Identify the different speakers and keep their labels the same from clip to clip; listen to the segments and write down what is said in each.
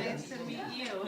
Speaker 1: Nice to meet you.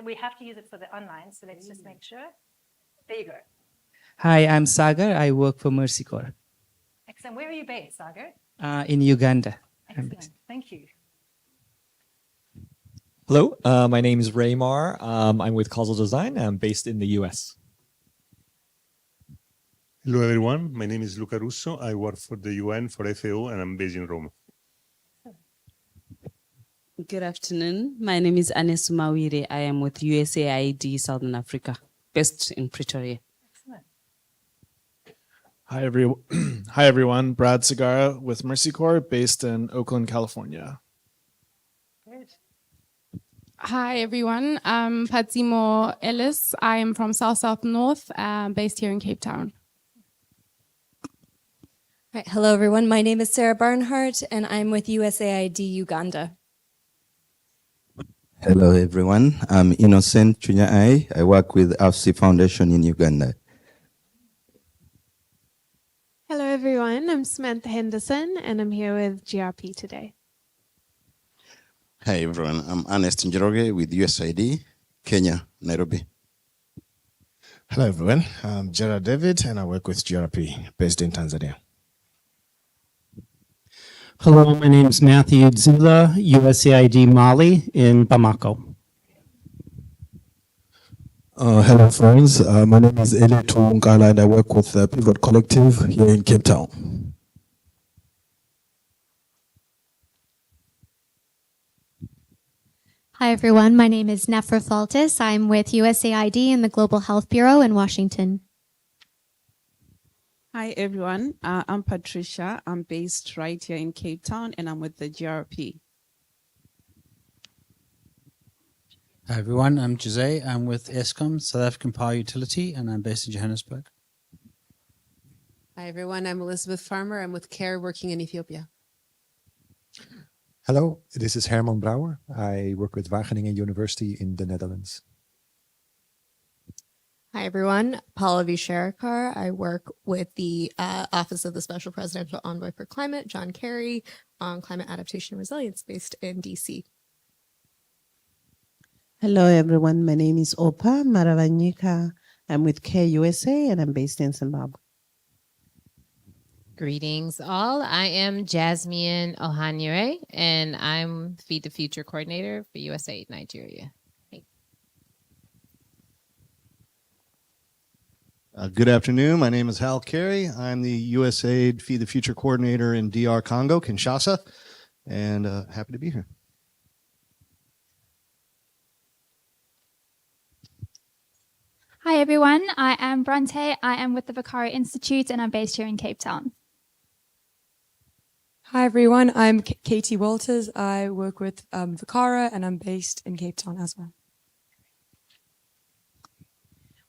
Speaker 1: We have to use it for the online, so let's just make sure. There you go.
Speaker 2: Hi, I'm Sagar. I work for Mercy Corps
Speaker 1: Excellent. Where are you based, Sagar?
Speaker 2: in Uganda.
Speaker 1: Excellent. Thank you.
Speaker 3: Hello, my name is Raymar. I'm with Causal Design. I'm based in the US.
Speaker 4: Hello, everyone. My name is Luca Russo. I work for the UN for FAO, and I'm based in Rome.
Speaker 5: Good afternoon. My name is Anes Mawire. I am with USAID Southern Africa, based in Pretoria.
Speaker 1: Excellent.
Speaker 6: Hi, everyone. Brad Segarra with Mercy Corps, based in Oakland, California.
Speaker 1: Good.
Speaker 7: Hi, everyone. I'm Patsimo Ellis. I am from South North, based here in Cape Town.
Speaker 8: Right. Hello, everyone. My name is Sarah Barnhart, and I'm with USAID Uganda.
Speaker 9: Hello, everyone. I'm Innocent Chunyai. I work with AFSI Foundation in Uganda.
Speaker 10: Hello, everyone. I'm Samantha Henderson, and I'm here with GRP today.
Speaker 11: Hi, everyone. I'm Ernest Njoroge with USAID, Kenya, Nairobi.
Speaker 12: Hello, everyone. I'm Gerard David, and I work with GRP, based in Tanzania.
Speaker 13: Hello, my name is Matthew Zula, USAID Mali in Bamako.
Speaker 12: Hello, friends. My name is Eli Tungala, and I work with the Pivot Collective here in Cape Town.
Speaker 14: Hi, everyone. My name is Nefra Faltis. I'm with USAID and the Global Health Bureau in Washington.
Speaker 15: Hi, everyone. I'm Patricia. I'm based right here in Cape Town, and I'm with the GRP.
Speaker 16: Hi, everyone. I'm Jose. I'm with Eskom, South African Power Utility, and I'm based in Johannesburg.
Speaker 17: Hi, everyone. I'm Elizabeth Farmer. I'm with CARE working in Ethiopia.
Speaker 18: Hello, this is Herman Brouwer. I work with Wageningen University in the Netherlands.
Speaker 19: Hi, everyone. Paula Visharakar. I work with the Office of the Special Presidential Envoy for Climate, John Kerry, on climate adaptation and resilience based in DC.
Speaker 20: Hello, everyone. My name is Opa Maravanyika. I'm with CARE USA, and I'm based in Zimbabwe.
Speaker 21: Greetings, all. I am Jasmine Ohanyere, and I'm Feed the Future Coordinator for USAID Nigeria.
Speaker 22: Good afternoon. My name is Hal Carey. I'm the USAID Feed the Future Coordinator in DR Congo, Kinshasa, and happy to be here.
Speaker 23: Hi, everyone. I am Bronte. I am with the Vakara Institute, and I'm based here in Cape Town.
Speaker 24: Hi, everyone. I'm Katie Walters. I work with Vakara, and I'm based in Cape Town as well.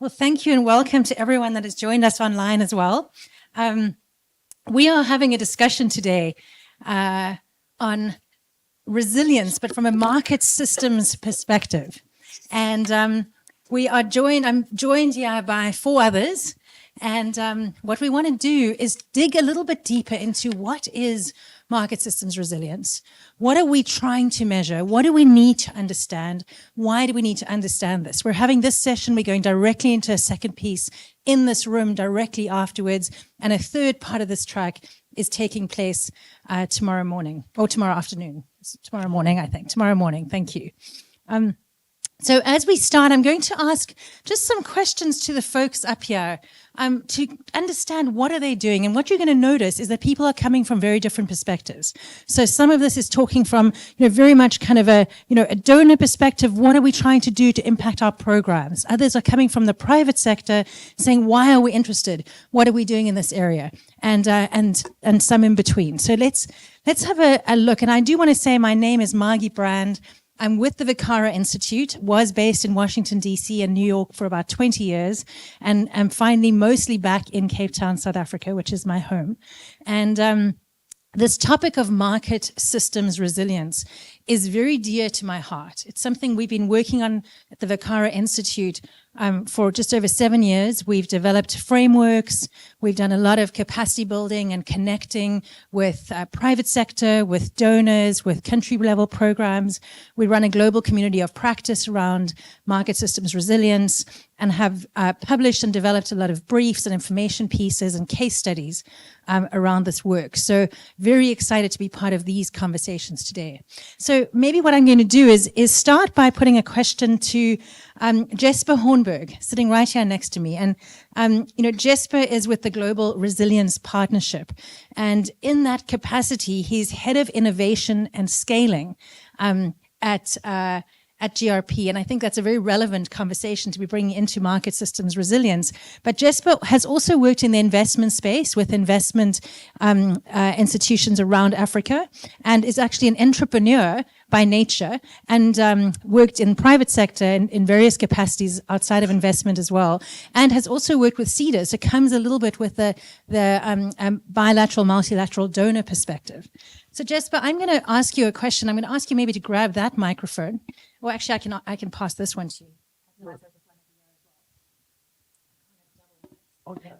Speaker 1: Well, thank you and welcome to everyone that has joined us online as well. We are having a discussion today on resilience, but from a market systems perspective. And I'm joined here by 4 others. And what we want to do is dig a little bit deeper into what is market systems resilience. What are we trying to measure? What do we need to understand? Why do we need to understand this? We're having this session. We're going directly into a second piece in this room directly afterwards. And a third part of this track is taking place tomorrow morning or tomorrow afternoon. It's tomorrow morning, I think. Tomorrow morning. Thank you. So as we start, I'm going to ask just some questions to the folks up here to understand what are they doing. And what you're going to notice is that people are coming from very different perspectives. So some of this is talking from, very much kind of a donor perspective. What are we trying to do to impact our programs? Others are coming from the private sector saying, why are we interested? What are we doing in this area? And some in between. So let's have a look. And I do want to say my name is Margie Brand. I'm with the Vakara Institute, was based in Washington, D.C. and New York for about 20 years, and I'm finally mostly back in Cape Town, South Africa, which is my home. And this topic of market systems resilience is very dear to my heart. It's something we've been working on at the Vakara Institute for just over 7 years. We've developed frameworks. We've done a lot of capacity building and connecting with private sector, with donors, with country level programs. We run a global community of practice around market systems resilience and have published and developed a lot of briefs and information pieces and case studies around this work. So very excited to be part of these conversations today. So maybe what I'm going to do is start by putting a question to Jesper Hornberg, sitting right here next to me. And, Jesper is with the Global Resilience Partnership. And in that capacity, he's head of innovation and scaling at GRP. And I think that's a very relevant conversation to be bringing into market systems resilience. But Jesper has also worked in the investment space with investment institutions around Africa, and is actually an entrepreneur by nature, and worked in private sector in various capacities outside of investment as well, and has also worked with CEDA. So comes a little bit with the bilateral, multilateral donor perspective. So Jesper, I'm going to ask you a question. I'm going to ask you maybe to grab that microphone. Well, actually, I can pass this one to you. Okay.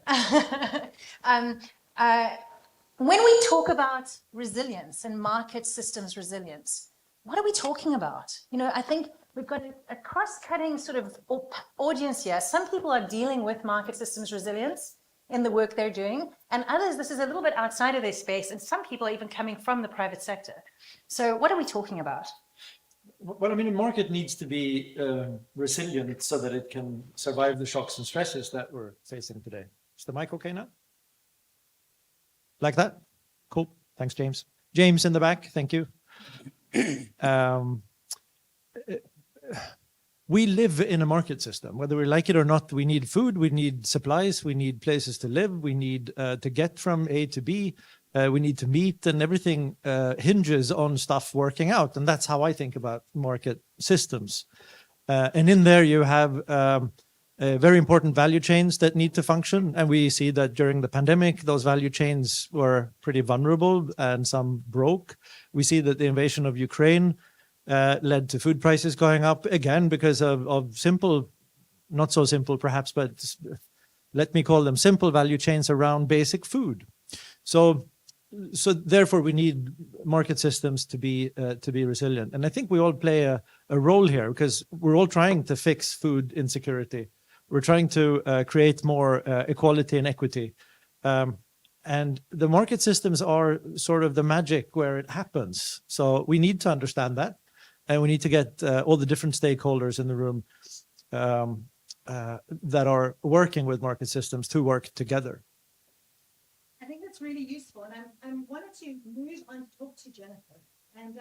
Speaker 1: When we talk about resilience and market systems resilience, what are we talking about? I think we've got a cross-cutting sort of audience here. Some people are dealing with market systems resilience in the work they're doing, and others, this is a little bit outside of their space, and some people are even coming from the private sector. So what are we talking about?
Speaker 2: Well, I mean, a market needs to be resilient so that it can survive the shocks and stresses that we're facing today. Is the mic okay now? Like that? Cool. Thanks, James. James in the back, thank you. We live in a market system. Whether we like it or not, we need food, we need supplies, we need places to live, we need to get from A to B, we need to meet, and everything hinges on stuff working out. And that's how I think about market systems. And in there you have very important value chains that need to function. And we see that during the pandemic, those value chains were pretty vulnerable and some broke. We see that the invasion of Ukraine led to food prices going up again because of simple, not so simple perhaps, but let me call them simple value chains around basic food. So therefore we need market systems to be resilient. And I think we all play a role here because we're all trying to fix food insecurity. We're trying to create more equality and equity. And the market systems are sort of the magic where it happens. So we need to understand that. And we need to get all the different stakeholders in the room that are working with market systems to work together.
Speaker 1: I think that's really useful. And I wanted to move on to talk to Jennifer. And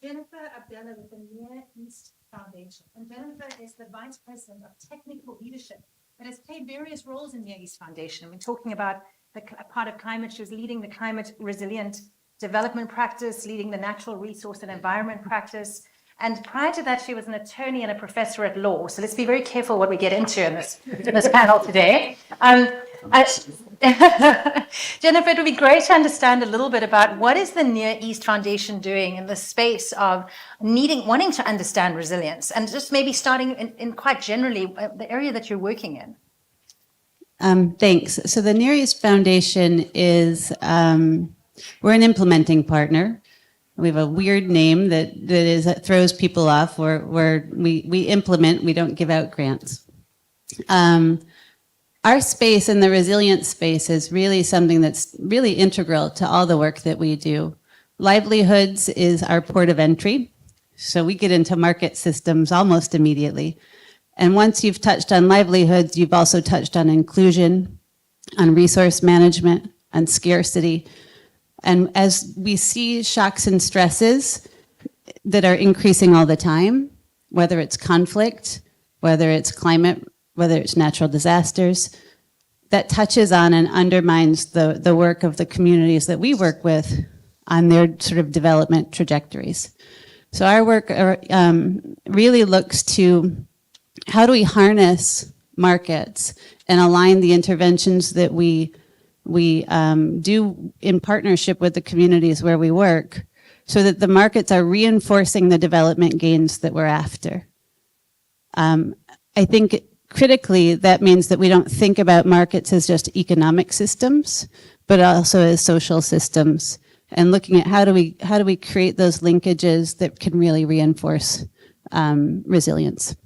Speaker 1: Jennifer Abdella with the Near East Foundation. And Jennifer is the Vice President of Technical Leadership that has played various roles in Near East Foundation. We're talking about a part of climate. She was leading the climate resilient development practice, leading the natural resource and environment practice. And prior to that, she was an attorney and a professor at law. So let's be very careful what we get into in this panel today. Jennifer, it would be great to understand a little bit about what is the Near East Foundation doing in the space of wanting to understand resilience, and just maybe starting in quite generally the area that you're working in.
Speaker 3: Thanks. So the Near East Foundation is, we're an implementing partner. We have a weird name that throws people off. Where we implement, we don't give out grants. Our space in the resilience space is really something that's really integral to all the work that we do. Livelihoods is our port of entry. So we get into market systems almost immediately. And once you've touched on livelihoods, you've also touched on inclusion, on resource management, on scarcity. And as we see shocks and stresses that are increasing all the time, whether it's conflict, whether it's climate, whether it's natural disasters, that touches on and undermines the work of the communities that we work with on their sort of development trajectories. So our work really looks to how do we harness markets and align the interventions that we do in partnership with the communities where we work so that the markets are reinforcing the development gains that we're after. I think critically, that means that we don't think about markets as just economic systems, but also as social systems, and looking at how do we create those linkages that can really reinforce resilience.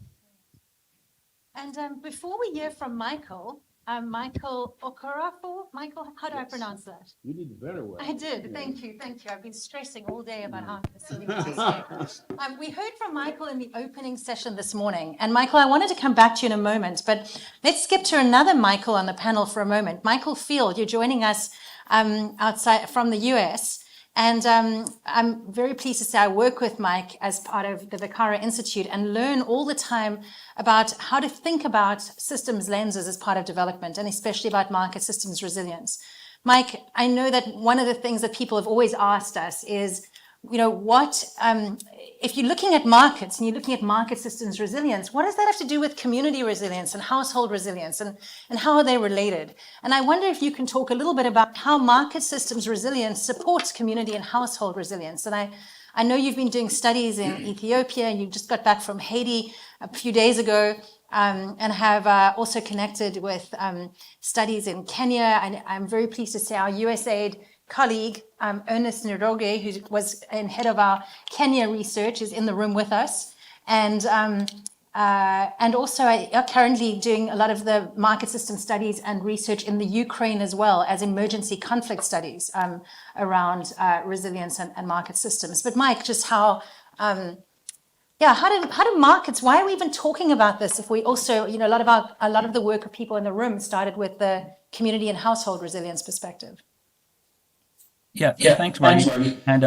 Speaker 1: And before we hear from Michael Okorafor, Michael, how do I pronounce that?
Speaker 4: You did very well.
Speaker 1: I did. Thank you. I've been stressing all day about how to say. We heard from Michael in the opening session this morning. And Michael, I wanted to come back to you in a moment, but let's skip to another Michael on the panel for a moment. Michael Field, you're joining us outside from the US. And I'm very pleased to say I work with Mike as part of the Vicara Institute and learn all the time about how to think about systems lenses as part of development, and especially about market systems resilience. Mike, I know that one of the things that people have always asked us is, if you're looking at markets and you're looking at market systems resilience, what does that have to do with community resilience and household resilience, and how are they related? And I wonder if you can talk a little bit about how market systems resilience supports community and household resilience. And I know you've been doing studies in Ethiopia, and you just got back from Haiti a few days ago, and have also connected with studies in Kenya. And I'm very pleased to say our USAID colleague, Ernest Njoroge, who was head of our Kenya research, is in the room with us. And and also are currently doing a lot of the market system studies and research in the Ukraine as well as emergency conflict studies around resilience and market systems. But Mike, just how do markets, why are we even talking about this if we also, you know, a lot of the work of people in the room started with the community and household resilience perspective?
Speaker 4: Yeah, thanks, Marty. And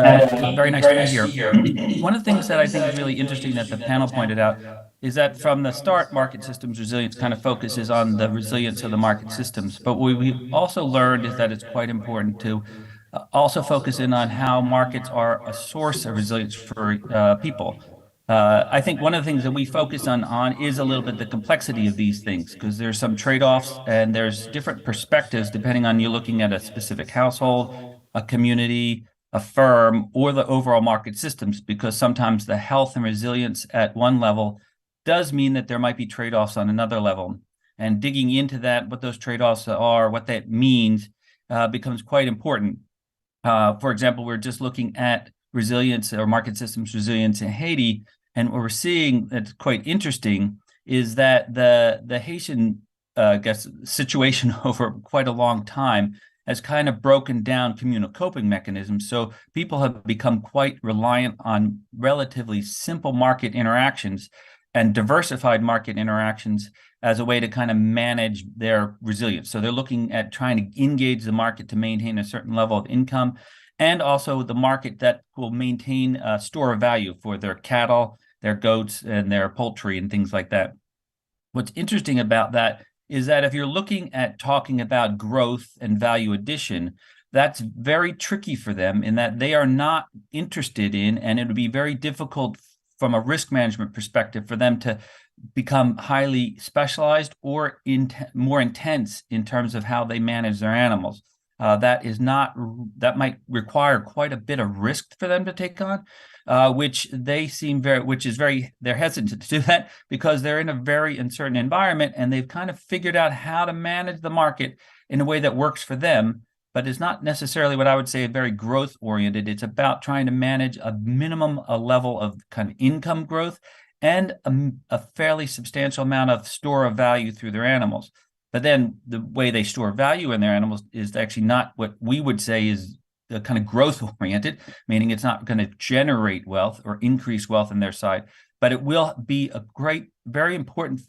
Speaker 4: very nice to be here. One of the things that I think is really interesting that the panel pointed out is that from the start, market systems resilience kind of focuses on the resilience of the market systems. But what we also learned is that it's quite important to also focus in on how markets are a source of resilience for people. I think one of the things that we focus on is a little bit the complexity of these things, because there's some trade-offs and there's different perspectives depending on you looking at a specific household, a community, a firm, or the overall market systems, because sometimes the health and resilience at one level does mean that there might be trade-offs on another level. And digging into that, what those trade-offs are, what that means, becomes quite important. For example, we're just looking at resilience or market systems resilience in Haiti, and what we're seeing that's quite interesting is that the Haitian situation over quite a long time has kind of broken down communal coping mechanisms. So people have become quite reliant on relatively simple market interactions and diversified market interactions as a way to kind of manage their resilience. So they're looking at trying to engage the market to maintain a certain level of income, and also the market that will maintain a store of value for their cattle, their goats, and their poultry and things like that. What's interesting about that is that if you're looking at talking about growth and value addition, that's very tricky for them in that they are not interested in, and it would be very difficult from a risk management perspective for them to become highly specialized or more intense in terms of how they manage their animals. That might require quite a bit of risk for them to take on, which they're hesitant to do that because they're in a very uncertain environment and they've kind of figured out how to manage the market in a way that works for them, but it's not necessarily what I would say very growth oriented. It's about trying to manage a level of kind of income growth and a fairly substantial amount of store of value through their animals. But then the way they store value in their animals is actually not what we would say is the kind of growth oriented, meaning it's not going to generate wealth or increase wealth in their side, but it will be very important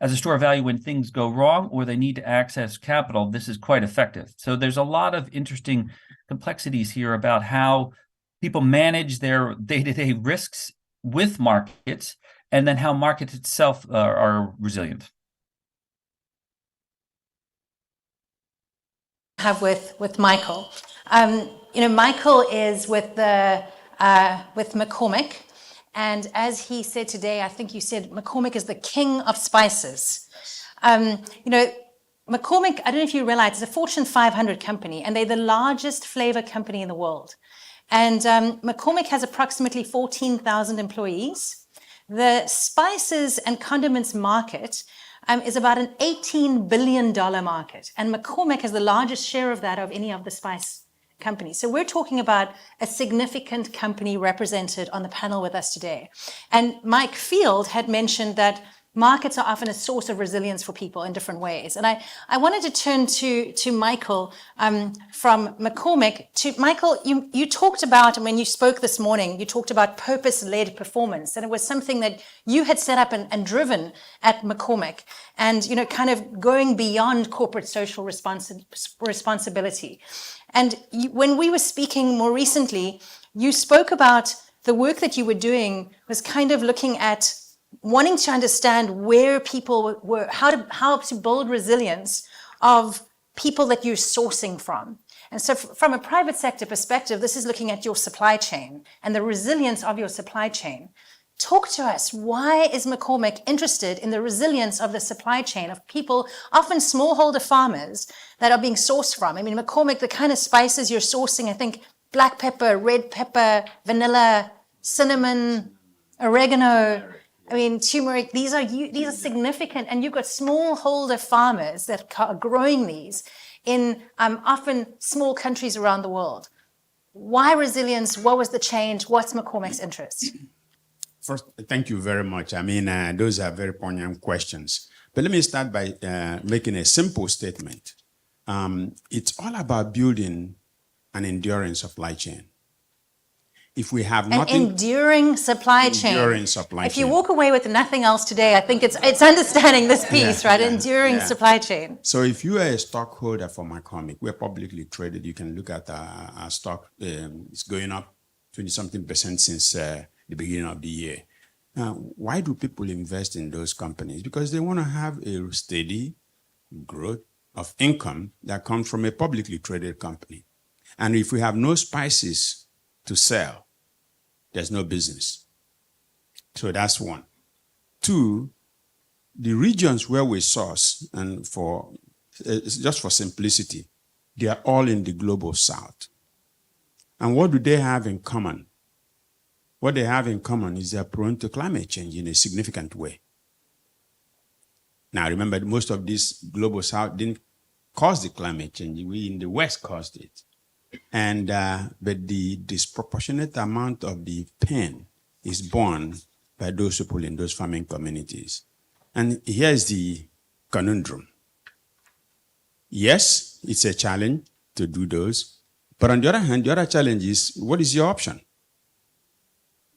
Speaker 4: as a store of value when things go wrong or they need to access capital. This is quite effective. So there's a lot of interesting complexities here about how people manage their day-to-day risks with markets, and then how markets itself are resilient.
Speaker 1: Have with Michael. Michael is with McCormick, and as he said today, I think you said McCormick is the king of spices. McCormick, I don't know if you realize, is a Fortune 500 company, and they're the largest flavor company in the world. And McCormick has approximately 14,000 employees. The spices and condiments market is about an $18 billion market. And McCormick has the largest share of that of any of the spice companies. So we're talking about a significant company represented on the panel with us today. And Mike Field had mentioned that markets are often a source of resilience for people in different ways. And I wanted to turn to Michael from McCormick. Michael, you talked about, and when you spoke this morning, you talked about purpose-led performance. And it was something that you had set up and driven at McCormick. And, kind of going beyond corporate social responsibility. And when we were speaking more recently, you spoke about the work that you were doing was kind of looking at wanting to understand where people were, how to build resilience of people that you're sourcing from. And so from a private sector perspective, this is looking at your supply chain and the resilience of your supply chain. Talk to us. Why is McCormick interested in the resilience of the supply chain of people, often smallholder farmers, that are being sourced from? I mean, McCormick, the kind of spices you're sourcing, I think black pepper, red pepper, vanilla, cinnamon, oregano, turmeric, these are significant, and you've got smallholder farmers that are growing these in often small countries around the world. Why resilience? What was the change? What's McCormick's interest?
Speaker 5: First, thank you very much. I mean, those are very poignant questions. But let me start by making a simple statement. It's all about building an enduring supply chain. If we have
Speaker 1: An
Speaker 5: nothing,
Speaker 1: enduring supply chain.
Speaker 5: enduring supply
Speaker 1: If you
Speaker 5: chain.
Speaker 1: walk away with nothing else today, I think it's understanding this piece, right? Enduring supply chain.
Speaker 5: So if you are a stockholder for McCormick, we're publicly traded. You can look at our stock. It's going up 20-something% since the beginning of the year. Why do people invest in those companies? Because they want to have a steady growth of income that comes from a publicly traded company. And if we have no spices to sell, there's no business. So that's one. Two, the regions where we source, and for just for simplicity, they are all in the global south. And what do they have in common? What they have in common is they're prone to climate change in a significant way. Now, remember, most of this global south didn't cause the climate change. We in the West caused it. And but the disproportionate amount of the pain is borne by those people in those farming communities. And here's the conundrum. Yes, it's a challenge to do those. But on the other hand, the other challenge is, what is your option?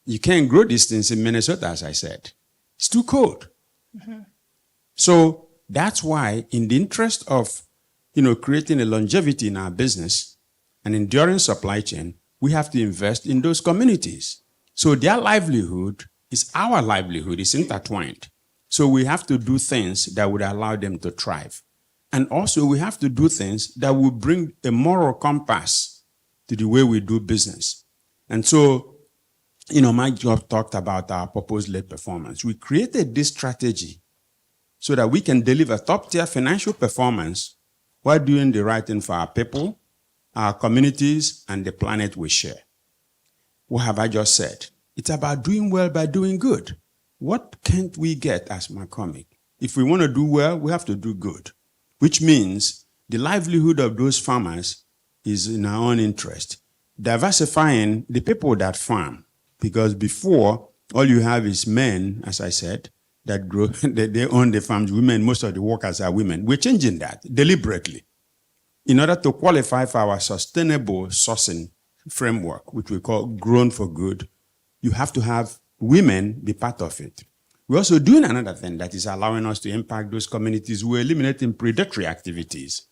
Speaker 5: You can't grow these things in Minnesota, as I said. It's too cold. Mm-hmm. So that's why, in the interest of creating a longevity in our business, an enduring supply chain, we have to invest in those communities. So their livelihood is our livelihood. It's intertwined. So we have to do things that would allow them to thrive. And also we have to do things that will bring a moral compass to the way we do business. And so, Mike Job talked about our purpose-led performance. We created this strategy so that we can deliver top-tier financial performance while doing the right thing for our people, our communities, and the planet we share. What have I just said? It's about doing well by doing good. What can't we get as McCormick? If we want to do well, we have to do good, which means the livelihood of those farmers is in our own interest. Diversifying the people that farm, because before, all you have is men, as I said, that grow, they own the farms. Women, most of the workers are women. We're changing that deliberately. In order to qualify for our sustainable sourcing framework, which we call Grown for Good, you have to have women be part of it. We're also doing another thing that is allowing us to impact those communities. We're eliminating predatory activities.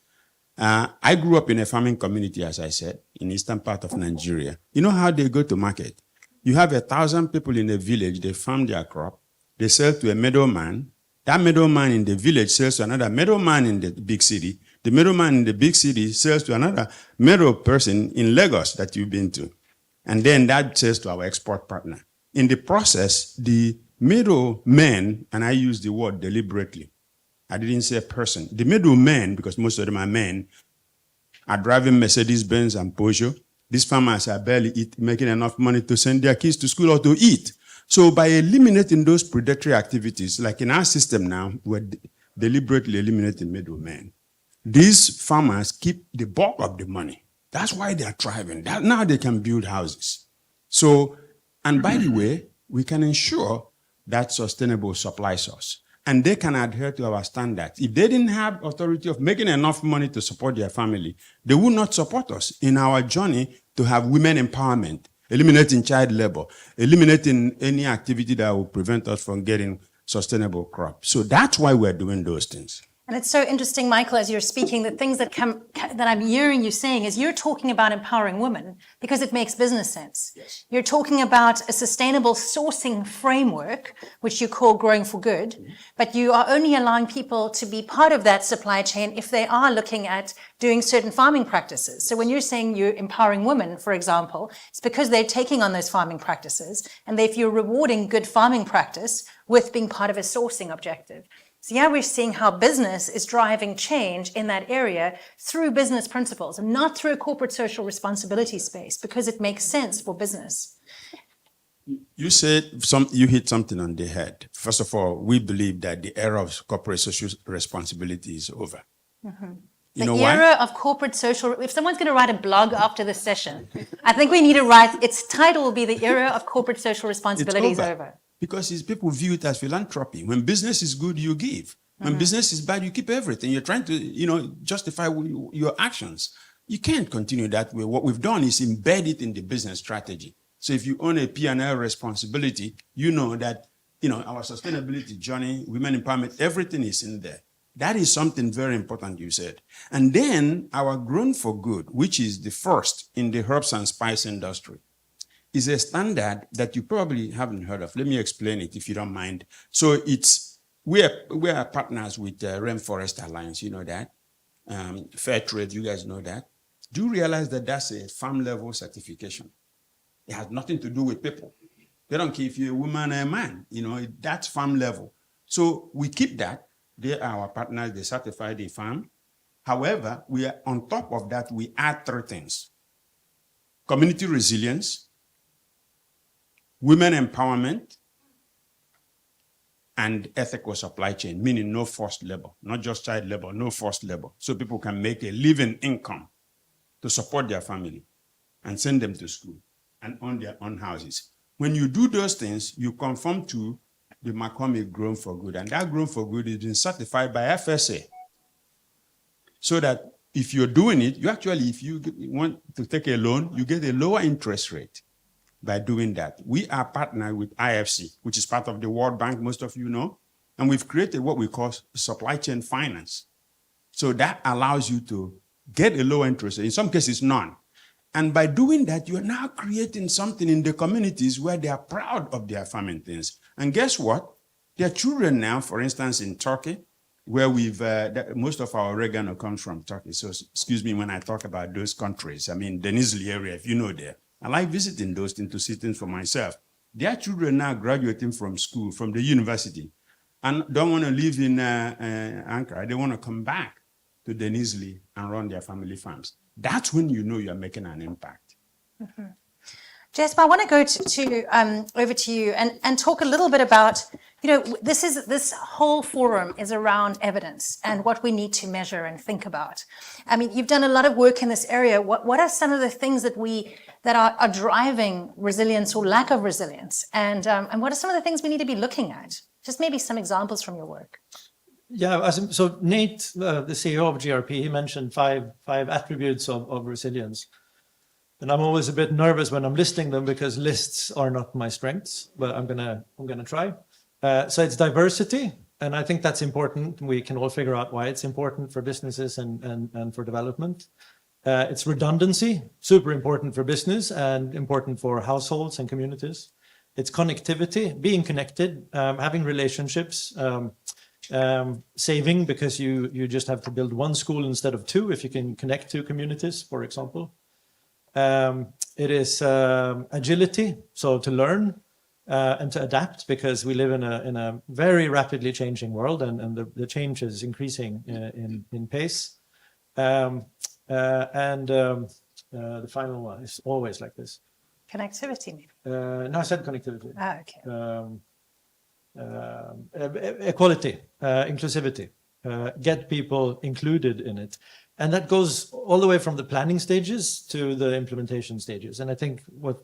Speaker 5: I grew up in a farming community, as I said, in the eastern part of Nigeria. You know how they go to market? You have 1,000 people in a village, they farm their crop, they sell to a middleman. That middleman in the village sells to another middleman in the big city. The middleman in the big city sells to another middle person in Lagos that you've been to. And then that sells to our export partner. In the process, the middlemen, and I use the word deliberately, I didn't say person, the middlemen, because most of them are men, are driving Mercedes-Benz and Peugeot. These farmers are barely making enough money to send their kids to school or to eat. So by eliminating those predatory activities, like in our system now, we're deliberately eliminating middlemen. These farmers keep the bulk of the money. That's why they are thriving. Now they can build houses. So, and by the way, we can ensure that sustainable supply source. And they can adhere to our standards. If they didn't have authority of making enough money to support their family, they would not support us in our journey to have women empowerment, eliminating child labor, eliminating any activity that will prevent us from getting sustainable crops. So that's why we're doing those things.
Speaker 1: And it's so interesting, Michael, as you're speaking, the things that I'm hearing you saying is you're talking about empowering women because it makes business sense. Yes. You're talking about a sustainable sourcing framework, which you call Growing for Good, but you are only allowing people to be part of that supply chain if they are looking at doing certain farming practices. So when you're saying you're empowering women, for example, it's because they're taking on those farming practices, and if you're rewarding good farming practice with being part of a sourcing objective. So yeah, we're seeing how business is driving change in that area through business principles and not through a corporate social responsibility space because it makes sense for business.
Speaker 5: You said you hit something on the head. First of all, we believe that the era of corporate social responsibility is over.
Speaker 1: Mm-hmm.
Speaker 5: You know
Speaker 1: the
Speaker 5: why?
Speaker 1: era of corporate social, if someone's going to write a blog after this session, I think we need to write, its title will be The Era of Corporate Social Responsibility is over.
Speaker 5: because people view it as philanthropy. When business is good, you give. When business is bad, you keep everything. You're trying to, justify your actions. You can't continue that way. What we've done is embed it in the business strategy. So if you own a P&L responsibility, you know that, our sustainability journey, women empowerment, everything is in there. That is something very important you said. And then our Grown for Good, which is the first in the herbs and spice industry, is a standard that you probably haven't heard of. Let me explain it if you don't mind. So we are partners with Rainforest Alliance, you know that. Fair Trade, you guys know that. Do you realize that that's a farm level certification? It has nothing to do with people. They don't care if you're a woman or a man, that's farm level. So we keep that. They are our partners, they certify the farm. However, we are on top of that, we add 3 things. Community resilience, women empowerment, and ethical supply chain, meaning no forced labor, not just child labor, no forced labor. So people can make a living income to support their family and send them to school and own their own houses. When you do those things, you conform to the McCormick Grown for Good. And that Grown for Good is been certified by FSA. So that if you're doing it, if you want to take a loan, you get a lower interest rate by doing that. We are partnered with IFC, which is part of the World Bank, most of you know. And we've created what we call supply chain finance. So that allows you to get a low interest rate, in some cases none. And by doing that, you're now creating something in the communities where they are proud of their farming things. And guess what? Their children now, for instance, in Turkey, where most of our oregano comes from Turkey. So excuse me when I talk about those countries. I mean, Denizli area, if you know there. I like visiting those things to see things for myself. Their children now graduating from school, from the university, and don't want to live in Ankara. They want to come back to Denizli and run their family farms. That's when you know you're making an impact.
Speaker 1: Mm-hmm. Jesper, I want to go over to you and talk a little bit about, this whole forum is around evidence and what we need to measure and think about. I mean, you've done a lot of work in this area. What are some of the things that are driving resilience or lack of resilience? And what are some of the things we need to be looking at? Just maybe some examples from your work.
Speaker 2: Yeah, so Nate, the CEO of GRP, he mentioned five attributes of resilience. And I'm always a bit nervous when I'm listing them because lists are not my strengths, but I'm gonna try. So it's diversity, and I think that's important. We can all figure out why it's important for businesses and for development. It's redundancy, super important for business and important for households and communities. It's connectivity, being connected, having relationships, saving because you just have to build one school instead of 2 if you can connect 2 communities, for example. It is agility, so to learn and to adapt because we live in a very rapidly changing world and the change is increasing in pace. And the final one is always like this.
Speaker 1: Connectivity, maybe?
Speaker 2: No, I said connectivity.
Speaker 1: Okay.
Speaker 2: Equality, inclusivity, get people included in it. And that goes all the way from the planning stages to the implementation stages. And I think what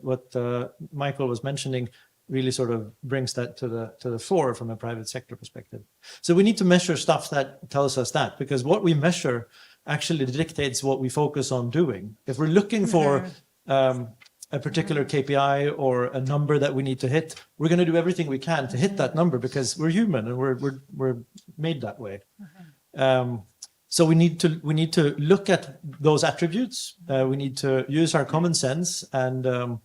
Speaker 2: Michael was mentioning really sort of brings that to the fore from a private sector perspective. So we need to measure stuff that tells us that, because what we measure actually dictates what we focus on doing. If we're looking for a particular KPI or a number that we need to hit, we're going to do everything we can to hit that number because we're human and we're made that way. So we need to look at those attributes. We need to use our common sense and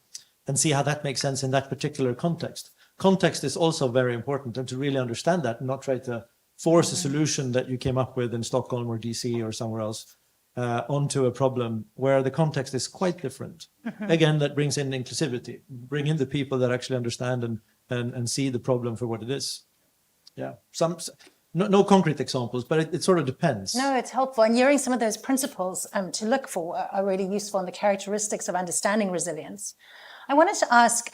Speaker 2: see how that makes sense in that particular context. Context is also very important, and to really understand that and not try to force a solution that you came up with in Stockholm or DC or somewhere else onto a problem where the context is quite different. Again, that brings in inclusivity, bring in the people that actually understand and see the problem for what it is. Yeah, no concrete examples, but it sort of depends.
Speaker 1: No, it's helpful. And hearing some of those principles to look for are really useful in the characteristics of understanding resilience. I wanted to ask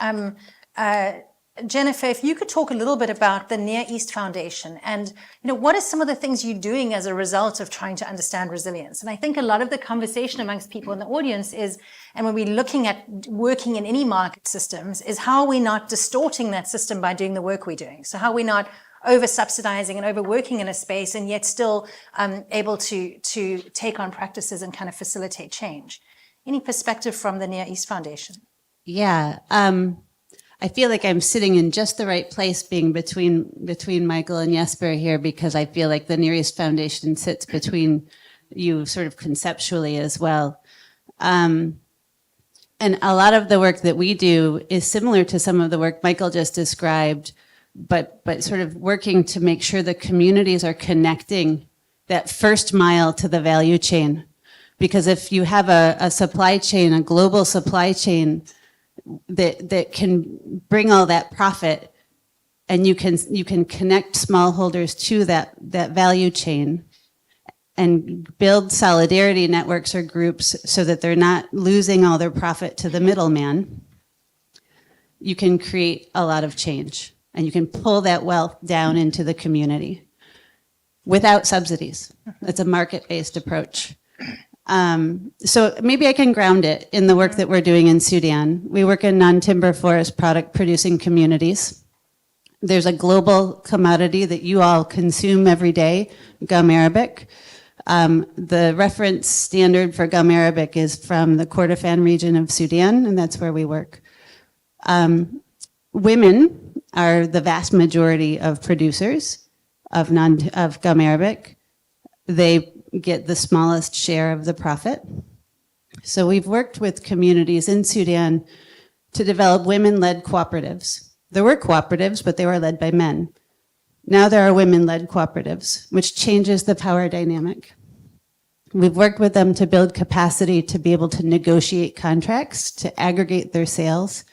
Speaker 1: Jennifer, if you could talk a little bit about the Near East Foundation and, what are some of the things you're doing as a result of trying to understand resilience? And I think a lot of the conversation amongst people in the audience is, and when we're looking at working in any market systems, is how are we not distorting that system by doing the work we're doing? So how are we not over-subsidizing and overworking in a space and yet still able to take on practices and kind of facilitate change? Any perspective from the Near East Foundation?
Speaker 3: Yeah. I feel like I'm sitting in just the right place being between Michael and Jesper here, because I feel like the Near East Foundation sits between you sort of conceptually as well. And a lot of the work that we do is similar to some of the work Michael just described, but sort of working to make sure the communities are connecting that first mile to the value chain. Because if you have a supply chain, a global supply chain, that can bring all that profit, and you can connect smallholders to that value chain and build solidarity networks or groups so that they're not losing all their profit to the middleman, you can create a lot of change, and you can pull that wealth down into the community without subsidies. It's a market-based approach. So maybe I can ground it in the work that we're doing in Sudan. We work in non-timber forest product producing communities. There's a global commodity that you all consume every day, gum arabic. The reference standard for gum arabic is from the Kordofan region of Sudan, and that's where we work. Women are the vast majority of producers of gum arabic. They get the smallest share of the profit. So we've worked with communities in Sudan to develop women-led cooperatives. There were cooperatives, but they were led by men. Now there are women-led cooperatives, which changes the power dynamic. We've worked with them to build capacity to be able to negotiate contracts, to aggregate their sales,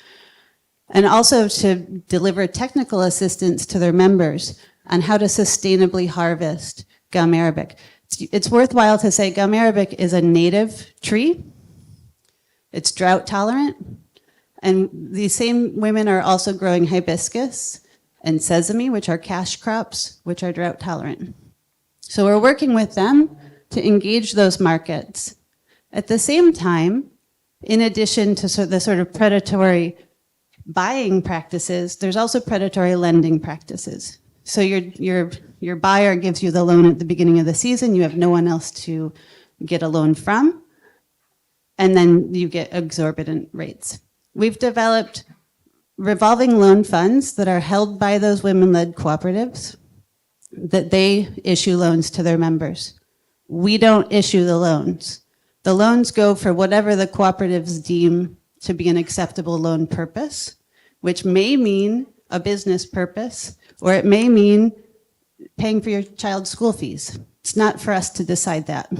Speaker 3: and also to deliver technical assistance to their members on how to sustainably harvest gum arabic. It's worthwhile to say gum arabic is a native tree. It's drought tolerant. And these same women are also growing hibiscus and sesame, which are cash crops, which are drought tolerant. So we're working with them to engage those markets. At the same time, in addition to the sort of predatory buying practices, there's also predatory lending practices. So your buyer gives you the loan at the beginning of the season. You have no one else to get a loan from. And then you get exorbitant rates. We've developed revolving loan funds that are held by those women-led cooperatives, that they issue loans to their members. We don't issue the loans. The loans go for whatever the cooperatives deem to be an acceptable loan purpose, which may mean a business purpose, or it may mean paying for your child's school fees. It's not for us to decide that.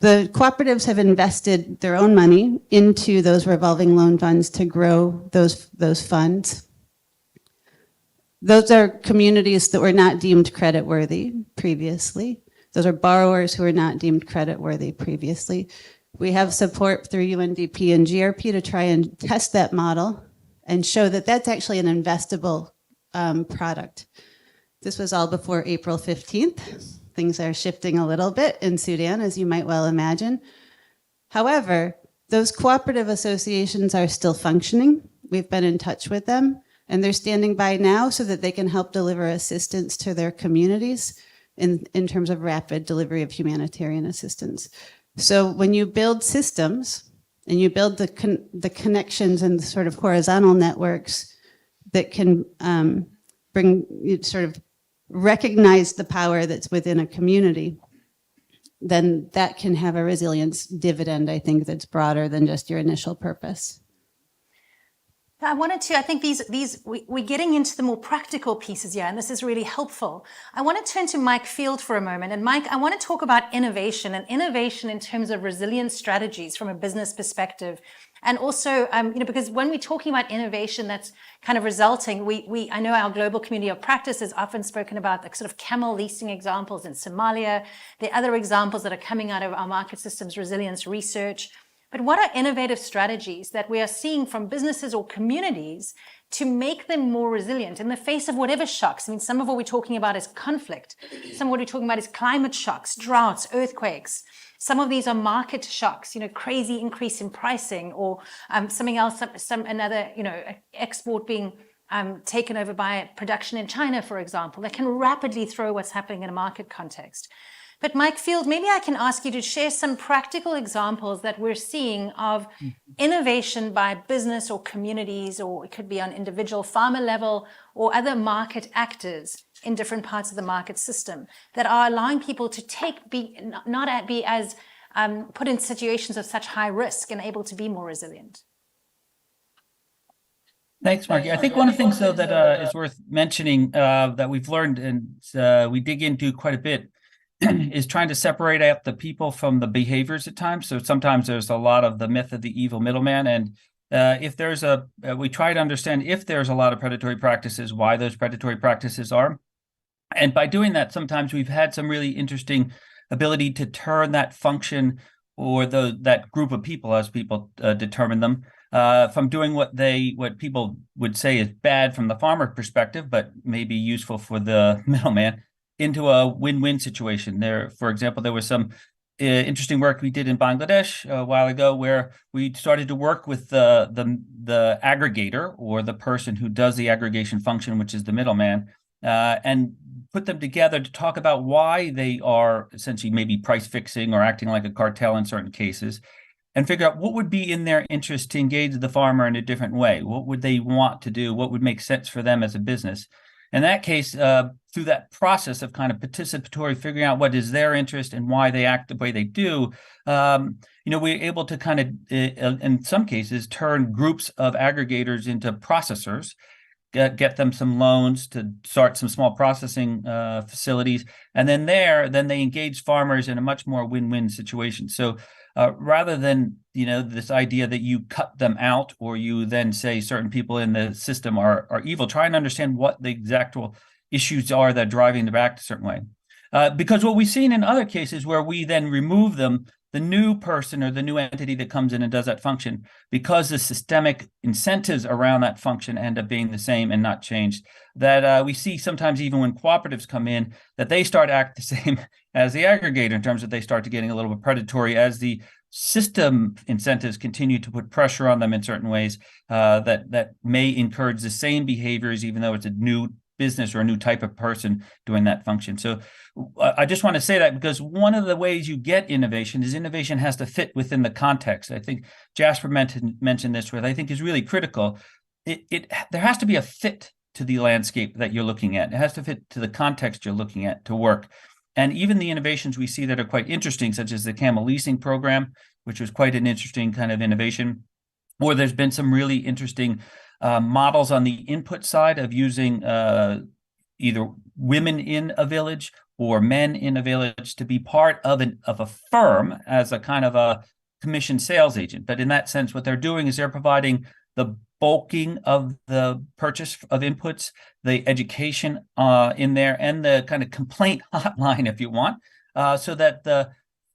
Speaker 3: The cooperatives have invested their own money into those revolving loan funds to grow those funds. Those are communities that were not deemed creditworthy previously. Those are borrowers who were not deemed creditworthy previously. We have support through UNDP and GRP to try and test that model and show that that's actually an investable product. This was all before April 15th. Things are shifting a little bit in Sudan, as you might well imagine. However, those cooperative associations are still functioning. We've been in touch with them, and they're standing by now so that they can help deliver assistance to their communities in terms of rapid delivery of humanitarian assistance. So when you build systems, and you build the connections and the sort of horizontal networks that can recognize the power that's within a community, then that can have a resilience dividend, I think, that's broader than just your initial purpose.
Speaker 1: I think we're getting into the more practical pieces here, and this is really helpful. I want to turn to Mike Field for a moment. And Mike, I want to talk about innovation and innovation in terms of resilience strategies from a business perspective. And also, because when we're talking about innovation that's kind of resulting, I know our global community of practice has often spoken about the sort of camel leasing examples in Somalia. There are other examples that are coming out of our market systems resilience research. But what are innovative strategies that we are seeing from businesses or communities to make them more resilient in the face of whatever shocks? I mean, some of what we're talking about is conflict. Some of what we're talking about is climate shocks, droughts, earthquakes. Some of these are market shocks, crazy increase in pricing, or something else, another, export being taken over by production in China, for example, that can rapidly throw what's happening in a market context. But Mike Field, maybe I can ask you to share some practical examples that we're seeing of innovation by business or communities, or it could be on individual farmer level or other market actors in different parts of the market system that are allowing people to not be as put in situations of such high risk and able to be more resilient.
Speaker 4: Thanks, Margie. I think one of the things, though, that is worth mentioning that we've learned and we dig into quite a bit is trying to separate out the people from the behaviors at times. So sometimes there's a lot of the myth of the evil middleman. And if there's we try to understand if there's a lot of predatory practices, why those predatory practices are. And by doing that, sometimes we've had some really interesting ability to turn that function or that group of people, as people determine them, from doing what people would say is bad from the farmer perspective, but maybe useful for the middleman, into a win-win situation. For example, there was some interesting work we did in Bangladesh a while ago, where we started to work with the aggregator, or the person who does the aggregation function, which is the middleman, and put them together to talk about why they are essentially maybe price fixing or acting like a cartel in certain cases, and figure out what would be in their interest to engage the farmer in a different way. What would they want to do? What would make sense for them as a business? In that case, through that process of kind of participatory, figuring out what is their interest and why they act the way they do, we're able to kind of, in some cases, turn groups of aggregators into processors, get them some loans to start some small processing facilities, and then they engage farmers in a much more win-win situation. So rather than this idea that you cut them out, or you then say certain people in the system are evil, try and understand what the exact issues are that are driving them to act a certain way. Because what we've seen in other cases where we then remove them, the new person or the new entity that comes in and does that function, because the systemic incentives around that function end up being the same and not changed, that we see sometimes even when cooperatives come in, that they start to act the same as the aggregator in terms of they start to getting a little bit predatory as the system incentives continue to put pressure on them in certain ways that may encourage the same behaviors, even though it's a new business or a new type of person doing that function. So I just want to say that because one of the ways you get innovation is innovation has to fit within the context. I think Jasper mentioned this, what I think is really critical. There has to be a fit to the landscape that you're looking at. It has to fit to the context you're looking at to work. And even the innovations we see that are quite interesting, such as the Camel leasing program, which was quite an interesting kind of innovation, or there's been some really interesting models on the input side of using either women in a village or men in a village to be part of a firm as a kind of a commission sales agent. But in that sense, what they're doing is they're providing the bulking of the purchase of inputs, the education in there, and the kind of complaint hotline, if you want, so that the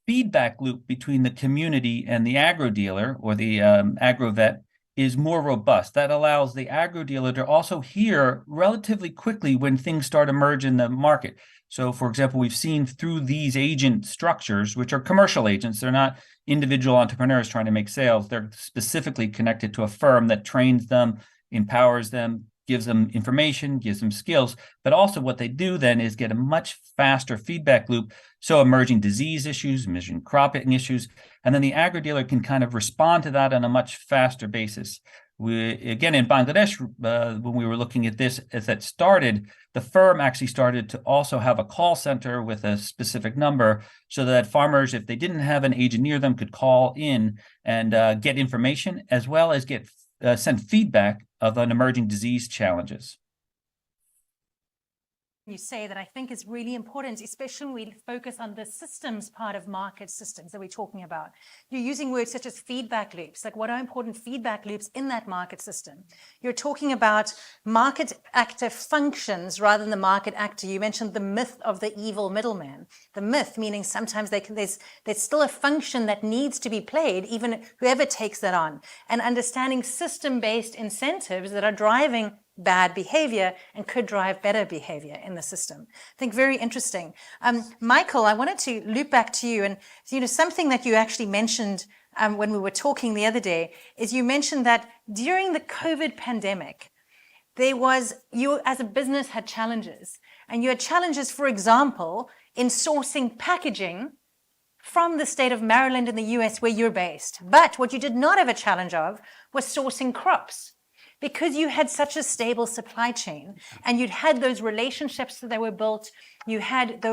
Speaker 4: feedback loop between the community and the agro dealer or the agro vet is more robust. That allows the agro dealer to also hear relatively quickly when things start to emerge in the market. So, for example, we've seen through these agent structures, which are commercial agents, they're not individual entrepreneurs trying to make sales. They're specifically connected to a firm that trains them, empowers them, gives them information, gives them skills. But also what they do then is get a much faster feedback loop. So emerging disease issues, emerging cropping issues, and then the agro dealer can kind of respond to that on a much faster basis. Again, in Bangladesh, when we were looking at this, as that started, the firm actually started to also have a call center with a specific number so that farmers, if they didn't have an agent near them, could call in and get information as well as get send feedback of an emerging disease challenges.
Speaker 1: you say that I think is really important, especially when we focus on the systems part of market systems that we're talking about. You're using words such as feedback loops, like what are important feedback loops in that market system? You're talking about market actor functions rather than the market actor. You mentioned the myth of the evil middleman. The myth meaning sometimes there's still a function that needs to be played, even whoever takes that on, and understanding system-based incentives that are driving bad behavior and could drive better behavior in the system. I think very interesting. Michael, I wanted to loop back to you, and something that you actually mentioned when we were talking the other day is you mentioned that during the COVID pandemic, you as a business had challenges, and you had challenges, for example, in sourcing packaging from the state of Maryland in the US where you're based. But what you did not have a challenge of was sourcing crops. Because you had such a stable supply chain and you'd had those relationships that were built, you had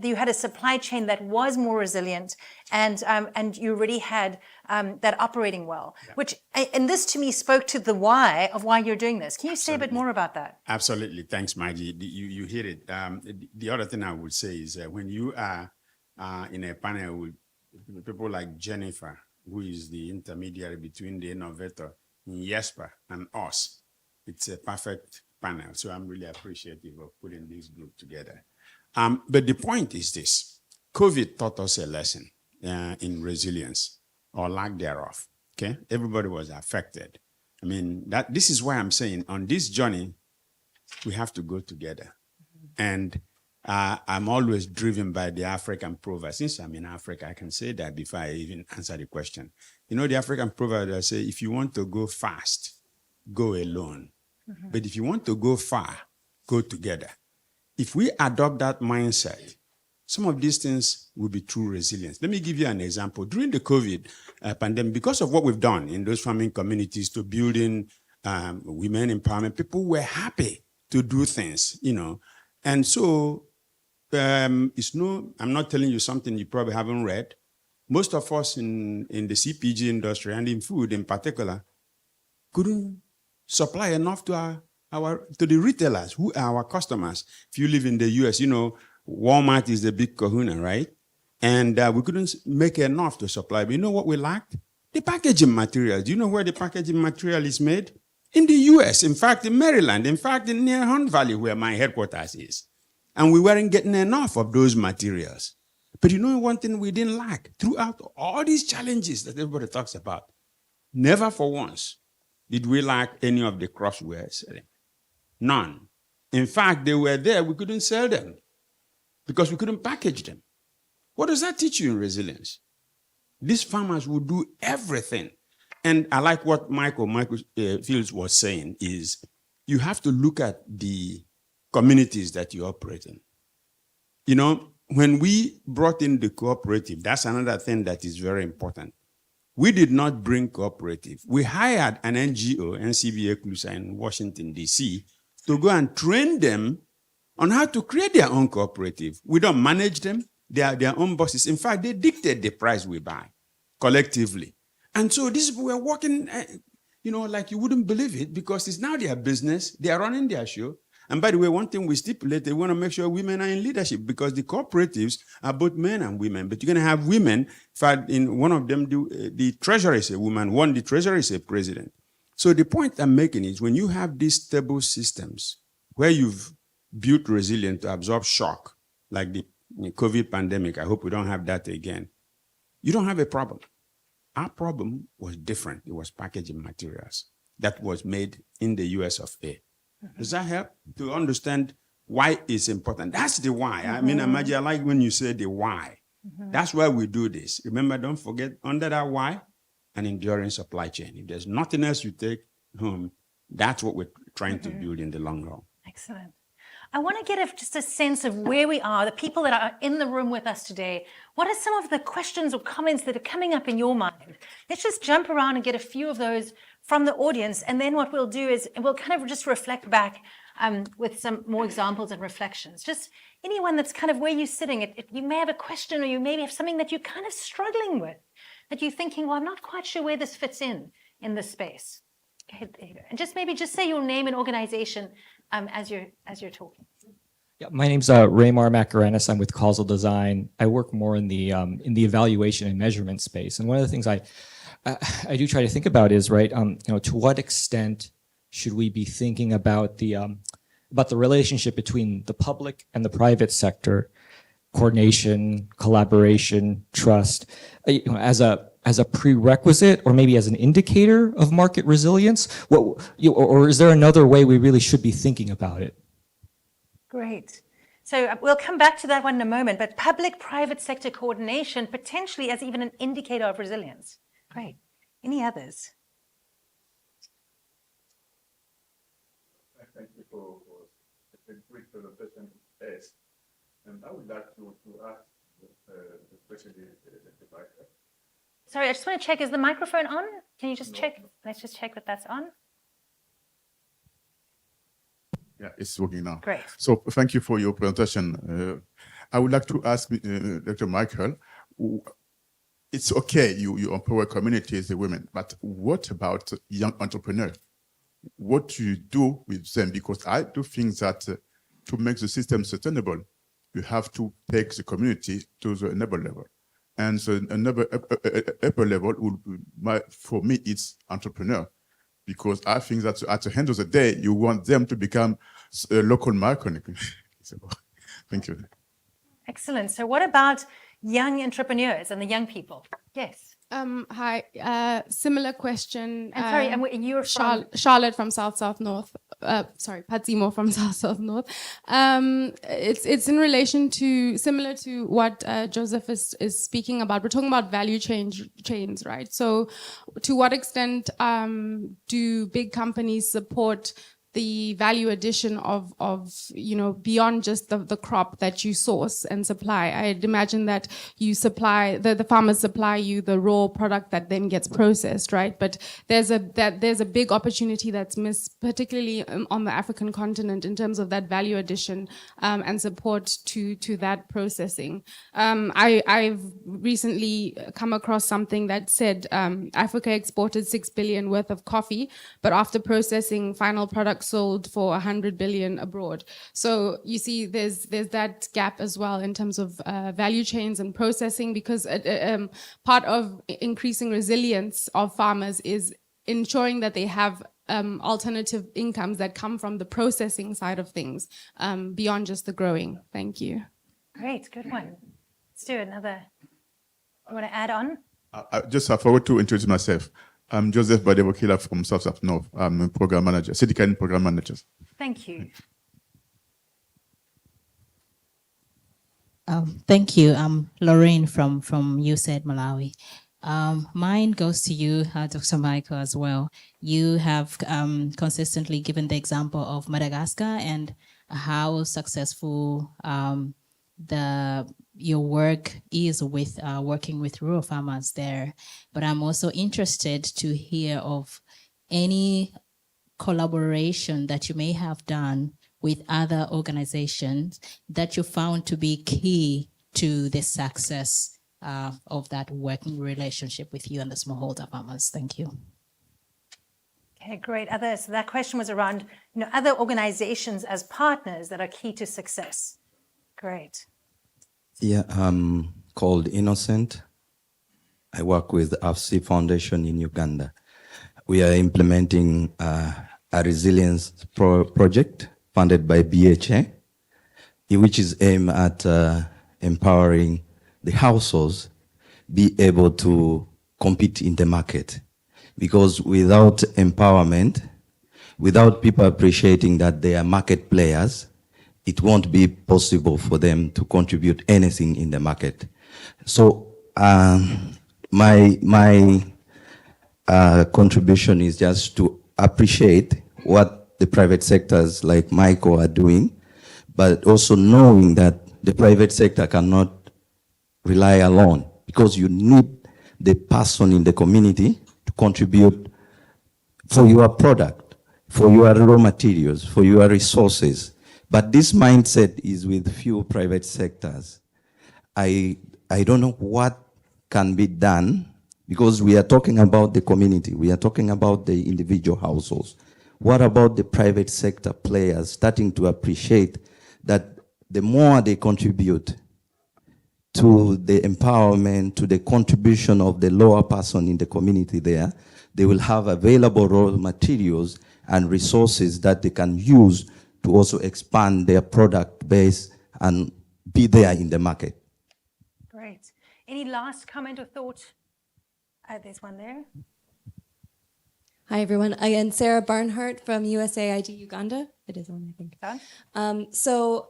Speaker 1: you had a supply chain that was more resilient, and you already had that operating well. And this to me spoke to the why of why you're doing this. Can you say a bit more about that?
Speaker 5: Absolutely. Thanks, Maggie. You hit it. The other thing I would say is when you are in a panel with people like Jennifer, who is the intermediary between the innovator, Jesper, and us, it's a perfect panel. So I'm really appreciative of putting this group together. But the point is this: COVID taught us a lesson in resilience or lack thereof. Okay, everybody was affected. I mean, this is why I'm saying on this journey we have to go together. And I'm always driven by the African proverb. Since I'm in Africa, I can say that before I even answer the question. You know, the African proverb that say, if you want to go fast, go alone. But if you want to go far, go together. If we adopt that mindset, some of these things will be true resilience. Let me give you an example. During the COVID pandemic, because of what we've done in those farming communities to building women empowerment, people were happy to do things, And so I'm not telling you something you probably haven't read. Most of us in the CPG industry and in food in particular couldn't supply enough to the retailers who are our customers. If you live in the US, Walmart is the big kahuna, right? And we couldn't make enough to supply. But you know what we lacked? The packaging materials. Do you know where the packaging material is made? In the US, in fact, in Maryland, in fact, in near Hunt Valley, where my headquarters is. And we weren't getting enough of those materials. But you know one thing we didn't lack? Throughout all these challenges that everybody talks about, never for once did we lack any of the crops we were selling. None. In fact, they were there, we couldn't sell them because we couldn't package them. What does that teach you in resilience? These farmers will do everything. And I like what Michael Fields was saying is you have to look at the communities that you operate in. When we brought in the cooperative, that's another thing that is very important. We did not bring cooperative. We hired an NGO, NCBA Clusa in Washington, D.C., to go and train them on how to create their own cooperative. We don't manage them. They are their own bosses. In fact, they dictate the price we buy collectively. And so these people were working, like you wouldn't believe it because it's now their business. They are running their show. And by the way, one thing we stipulate, we want to make sure women are in leadership because the cooperatives are both men and women. But you're going to have women. In fact, in one of them, the treasurer is a woman. The treasurer is a president. So the point I'm making is when you have these stable systems where you've built resilience to absorb shock, like the COVID pandemic, I hope we don't have that again, you don't have a problem. Our problem was different. It was packaging materials that was made in the US of A. Does that help to understand why it's important? That's the why. I mean, Amaji, I like when you say the why. That's why we do this. Remember, don't forget, under that why, an enduring supply chain. If there's nothing else you take home, that's what we're trying to build in the long run.
Speaker 1: Excellent. I want to get just a sense of where we are, the people that are in the room with us today. What are some of the questions or comments that are coming up in your mind? Let's just jump around and get a few of those from the audience. And then what we'll do is we'll kind of just reflect back with some more examples and reflections. Just anyone that's kind of where you're sitting, you may have a question or you maybe have something that you're kind of struggling with, that you're thinking, well, I'm not quite sure where this fits in this space. Okay, there you go. And just say your name and organization as you're talking.
Speaker 6: Yeah, my name's Raymar Macarenas. I'm with Causal Design. I work more in the evaluation and measurement space. And one of the things I do try to think about is, right, to what extent should we be thinking about the relationship between the public and the private sector, coordination, collaboration, trust, as a prerequisite or maybe as an indicator of market resilience? Or is there another way we really should be thinking about it?
Speaker 1: Great. So we'll come back to that one in a moment, but public-private sector coordination potentially as even an indicator of resilience. Great. Any others?
Speaker 7: Thank you for a great presentation. Yes. And I would like to ask, especially the microphone.
Speaker 1: Sorry, I just want to check, is the microphone on? Can you just check? Let's just check that that's on.
Speaker 7: Yeah, it's working now.
Speaker 1: Great.
Speaker 7: So thank you for your presentation. I would like to ask Dr. Michael, it's okay, you empower communities, the women, but what about young entrepreneurs? What do you do with them? Because I do think that to make the system sustainable, you have to take the community to the enable level. And so another upper level, for me, it's entrepreneur. Because I think that at the end of the day, you want them to become a local market. Thank you.
Speaker 1: Excellent. So what about young entrepreneurs and the young people? Yes.
Speaker 8: Hi, similar question.
Speaker 1: And sorry, and you're from?
Speaker 8: Charlotte from South North. Sorry, Patsimo from South North. It's in relation to, similar to what Joseph is speaking about. We're talking about value chains, right? So to what extent do big companies support the value addition of beyond just the crop that you source and supply? I'd imagine that you supply, the farmers supply you the raw product that then gets processed, right? But there's a big opportunity that's missed, particularly on the African continent, in terms of that value addition and support to that processing. I've recently come across something that said Africa exported 6 billion worth of coffee, but after processing, final product sold for 100 billion abroad. So you see there's that gap as well in terms of value chains and processing, because part of increasing resilience of farmers is ensuring that they have alternative incomes that come from the processing side of things beyond just the growing. Thank you.
Speaker 1: Great, good one. Let's do another. You want to add on?
Speaker 7: I forgot to introduce myself. I'm Joseph Badebokila from South North. I'm a program manager, Citizen program manager.
Speaker 1: Thank you.
Speaker 9: Thank you. I'm Lorraine from USAID Malawi. Mine goes to you, Dr. Michael, as well. You have consistently given the example of Madagascar and how successful your work is with working with rural farmers there. But I'm also interested to hear of any collaboration that you may have done with other organizations that you found to be key to the success of that working relationship with you and the smallholder farmers. Thank you.
Speaker 1: Okay, great. Others. So that question was around, other organizations as partners that are key to success. Great.
Speaker 25: Yeah, I'm called Innocent. I work with AFC Foundation in Uganda. We are implementing a resilience project funded by BHA, which is aimed at empowering the households be able to compete in the market. Because without empowerment, without people appreciating that they are market players, it won't be possible for them to contribute anything in the market. So my contribution is just to appreciate what the private sectors like Michael are doing, but also knowing that the private sector cannot rely alone, because you need the person in the community to contribute for your product, for your raw materials, for your resources. But this mindset is with few private sectors. I don't know what can be done, because we are talking about the community, we are talking about the individual households. What about the private sector players starting to appreciate that the more they contribute to the empowerment, to the contribution of the lower person in the community there, they will have available raw materials and resources that they can use to also expand their product base and be there in the market.
Speaker 1: Great. Any last comment or thought? There's one there.
Speaker 10: Hi, everyone. Again, Sarah Barnhart from USAID Uganda. It is on, I think. So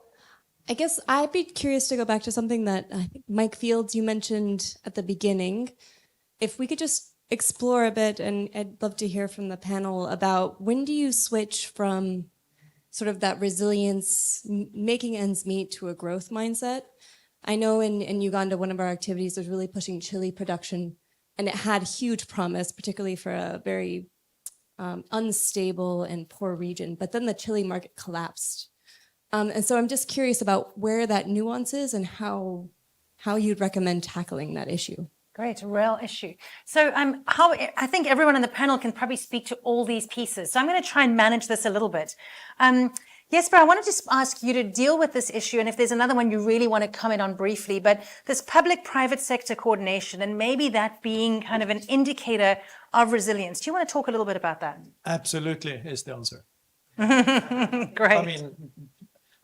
Speaker 10: I guess I'd be curious to go back to something that I think Mike Fields, you mentioned at the beginning. If we could just explore a bit, and I'd love to hear from the panel about when do you switch from sort of that resilience, making ends meet, to a growth mindset? I know in Uganda, one of our activities was really pushing chili production, and it had huge promise, particularly for a very unstable and poor region. But then the chili market collapsed. And so I'm just curious about where that nuance is and how you'd recommend tackling that issue.
Speaker 1: Great, a real issue. So I think everyone on the panel can probably speak to all these pieces. So I'm going to try and manage this a little bit. Jesper, I want to just ask you to deal with this issue, and if there's another one you really want to comment on briefly, but this public-private sector coordination, and maybe that being kind of an indicator of resilience. Do you want to talk a little bit about that?
Speaker 2: Absolutely is the answer.
Speaker 1: Great.
Speaker 2: I mean,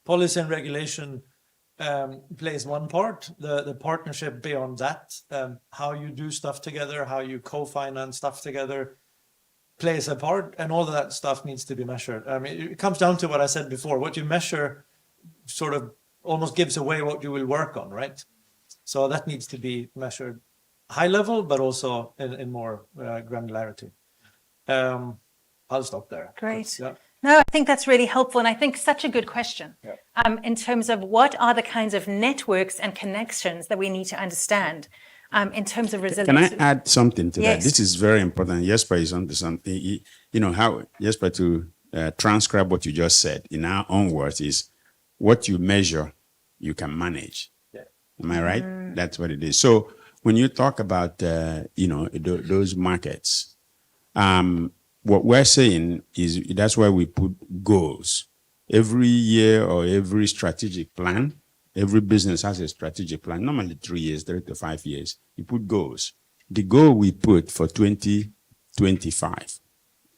Speaker 2: policy and regulation plays one part. The partnership beyond that, how you do stuff together, how you co-finance stuff together, plays a part, and all of that stuff needs to be measured. I mean, it comes down to what I said before. What you measure sort of almost gives away what you will work on, right? So that needs to be measured high level, but also in more granularity. I'll stop there.
Speaker 1: Great.
Speaker 2: Yeah.
Speaker 1: No, I think that's really helpful, and I think such a good question in terms of what are the kinds of networks and connections that we need to understand in terms of resilience.
Speaker 5: Can I add something to
Speaker 1: Yes.
Speaker 5: that? This is very important. Jesper is onto something. You know how, Jesper, to transcribe what you just said in our own words is what you measure, you can manage.
Speaker 2: Yeah.
Speaker 5: Am I right? That's what it is. So when you talk about, those markets, what we're saying is that's why we put goals. Every year or every strategic plan, every business has a strategic plan, normally 3 years, 3 to 5 years. You put goals. The goal we put for 2025,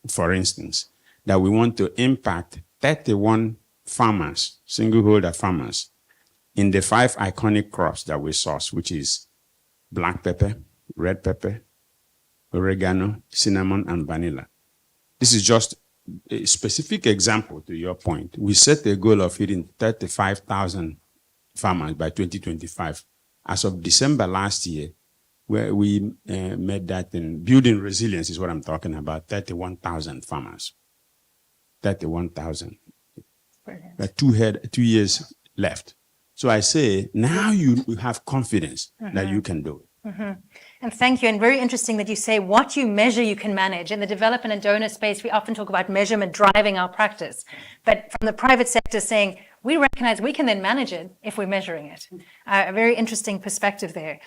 Speaker 5: for instance, that we want to impact 31 farmers, single-holder farmers, in the 5 iconic crops that we source, which is black pepper, red pepper, oregano, cinnamon, and vanilla. This is just a specific example to your point. We set a goal of hitting 35,000 farmers by 2025. As of December last year, where we made that in building resilience is what I'm talking about, 31,000 farmers. 31,000.
Speaker 1: Brilliant.
Speaker 5: 2 years left. So I say, now you have confidence that you can do it.
Speaker 1: And thank you. And very interesting that you say what you measure, you can manage. In the development and donor space, we often talk about measurement driving our practice. But from the private sector saying, we recognize we can then manage it if we're measuring it. A very interesting perspective there.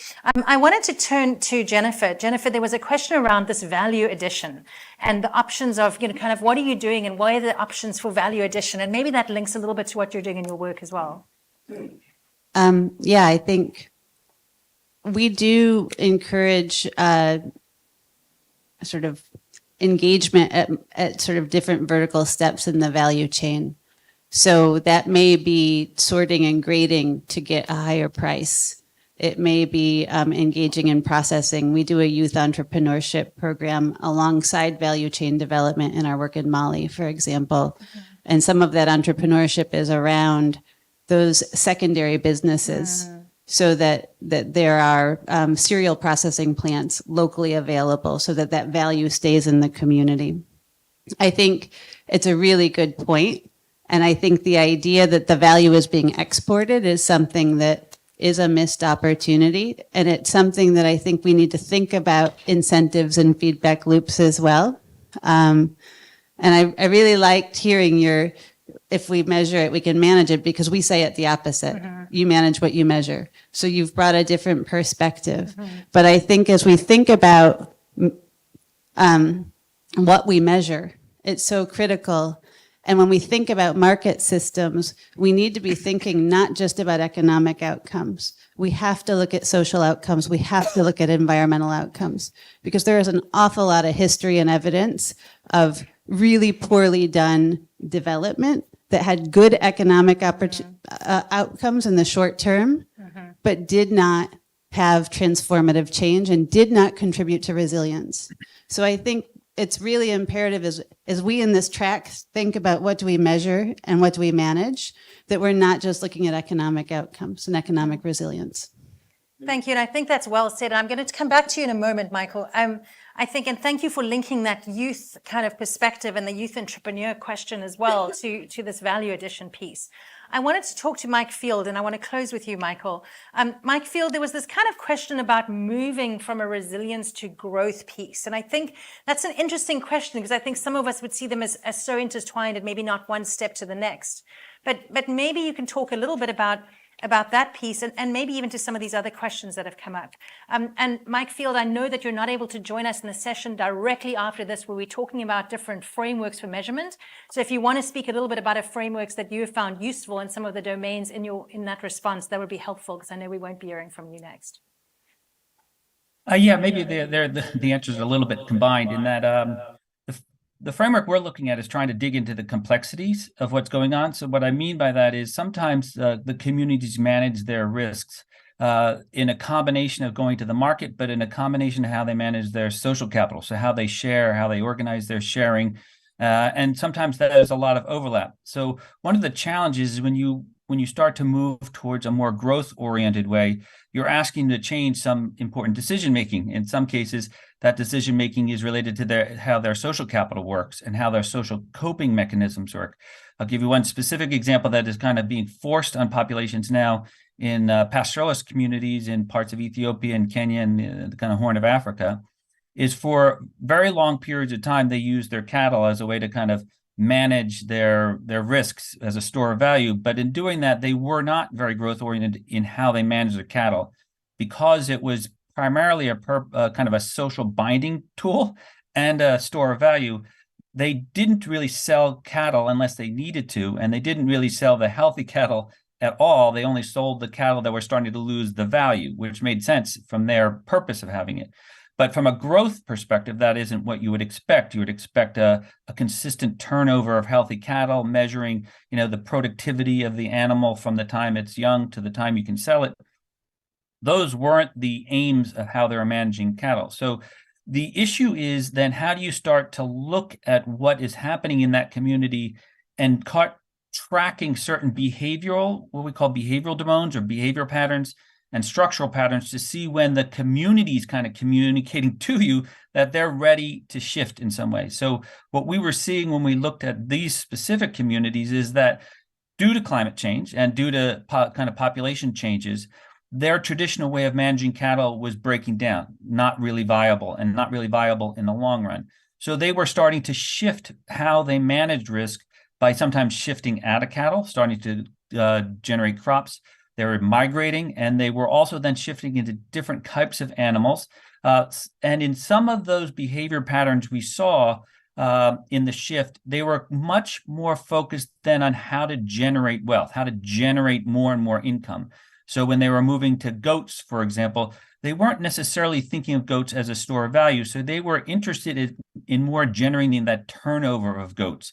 Speaker 1: I wanted to turn to Jennifer. Jennifer, there was a question around this value addition and the options of, kind of what are you doing and what are the options for value addition? And maybe that links a little bit to what you're doing in your work as well.
Speaker 3: Yeah, I think we do encourage sort of engagement at sort of different vertical steps in the value chain. So that may be sorting and grading to get a higher price. It may be engaging in processing. We do a youth entrepreneurship program alongside value chain development in our work in Mali, for example. And some of that entrepreneurship is around those secondary businesses. So that there are cereal processing plants locally available so that value stays in the community. I think it's a really good point. And I think the idea that the value is being exported is something that is a missed opportunity. And it's something that I think we need to think about incentives and feedback loops as well. And I really liked hearing if we measure it, we can manage it, because we say it the opposite. You manage what you measure. So you've brought a different perspective. But I think as we think about what we measure, it's so critical. And when we think about market systems, we need to be thinking not just about economic outcomes. We have to look at social outcomes. We have to look at environmental outcomes, because there is an awful lot of history and evidence of really poorly done development that had good economic outcomes in the short term, but did not have transformative change and did not contribute to resilience. So I think it's really imperative as we in this track think about what do we measure and what do we manage, that we're not just looking at economic outcomes and economic resilience.
Speaker 1: Thank you. And I think that's well said. And I'm going to come back to you in a moment, Michael. I think, and thank you for linking that youth kind of perspective and the youth entrepreneur question as well to this value addition piece. I wanted to talk to Mike Field, and I want to close with you, Michael. Mike Field, there was this kind of question about moving from a resilience to growth piece. And I think that's an interesting question, because I think some of us would see them as so intertwined and maybe not one step to the next. But maybe you can talk a little bit about that piece, and maybe even to some of these other questions that have come up. And Mike Field, I know that you're not able to join us in the session directly after this, where we're talking about different frameworks for measurement. So if you want to speak a little bit about the frameworks that you have found useful in some of the domains in that response, that would be helpful, because I know we won't be hearing from you next.
Speaker 4: Yeah, maybe the answers are a little bit combined in that the framework we're looking at is trying to dig into the complexities of what's going on. So what I mean by that is sometimes the communities manage their risks in a combination of going to the market, but in a combination of how they manage their social capital. So how they share, how they organize their sharing. And sometimes there's a lot of overlap. So one of the challenges is when you start to move towards a more growth-oriented way, you're asking to change some important decision-making. In some cases, that decision-making is related to how their social capital works and how their social coping mechanisms work. I'll give you one specific example that is kind of being forced on populations now in pastoralist communities in parts of Ethiopia and Kenya and the kind of Horn of Africa, is for very long periods of time, they use their cattle as a way to kind of manage their risks as a store of value. But in doing that, they were not very growth oriented in how they manage their cattle, because it was primarily a kind of a social binding tool and a store of value. They didn't really sell cattle unless they needed to, and they didn't really sell the healthy cattle at all. They only sold the cattle that were starting to lose the value, which made sense from their purpose of having it. But from a growth perspective, that isn't what you would expect. You would expect a consistent turnover of healthy cattle, measuring, the productivity of the animal from the time it's young to the time you can sell it. Those weren't the aims of how they were managing cattle. So the issue is then, how do you start to look at what is happening in that community and tracking certain what we call behavioral domains or behavior patterns and structural patterns, to see when the community is kind of communicating to you that they're ready to shift in some way. So what we were seeing when we looked at these specific communities is that due to climate change and due to kind of population changes, their traditional way of managing cattle was breaking down, not really viable in the long run. So they were starting to shift how they managed risk by sometimes shifting out of cattle, starting to generate crops. They were migrating, and they were also then shifting into different types of animals. And in some of those behavior patterns we saw in the shift, they were much more focused then on how to generate wealth, how to generate more and more income. So when they were moving to goats, for example, they weren't necessarily thinking of goats as a store of value. So they were interested in more generating that turnover of goats,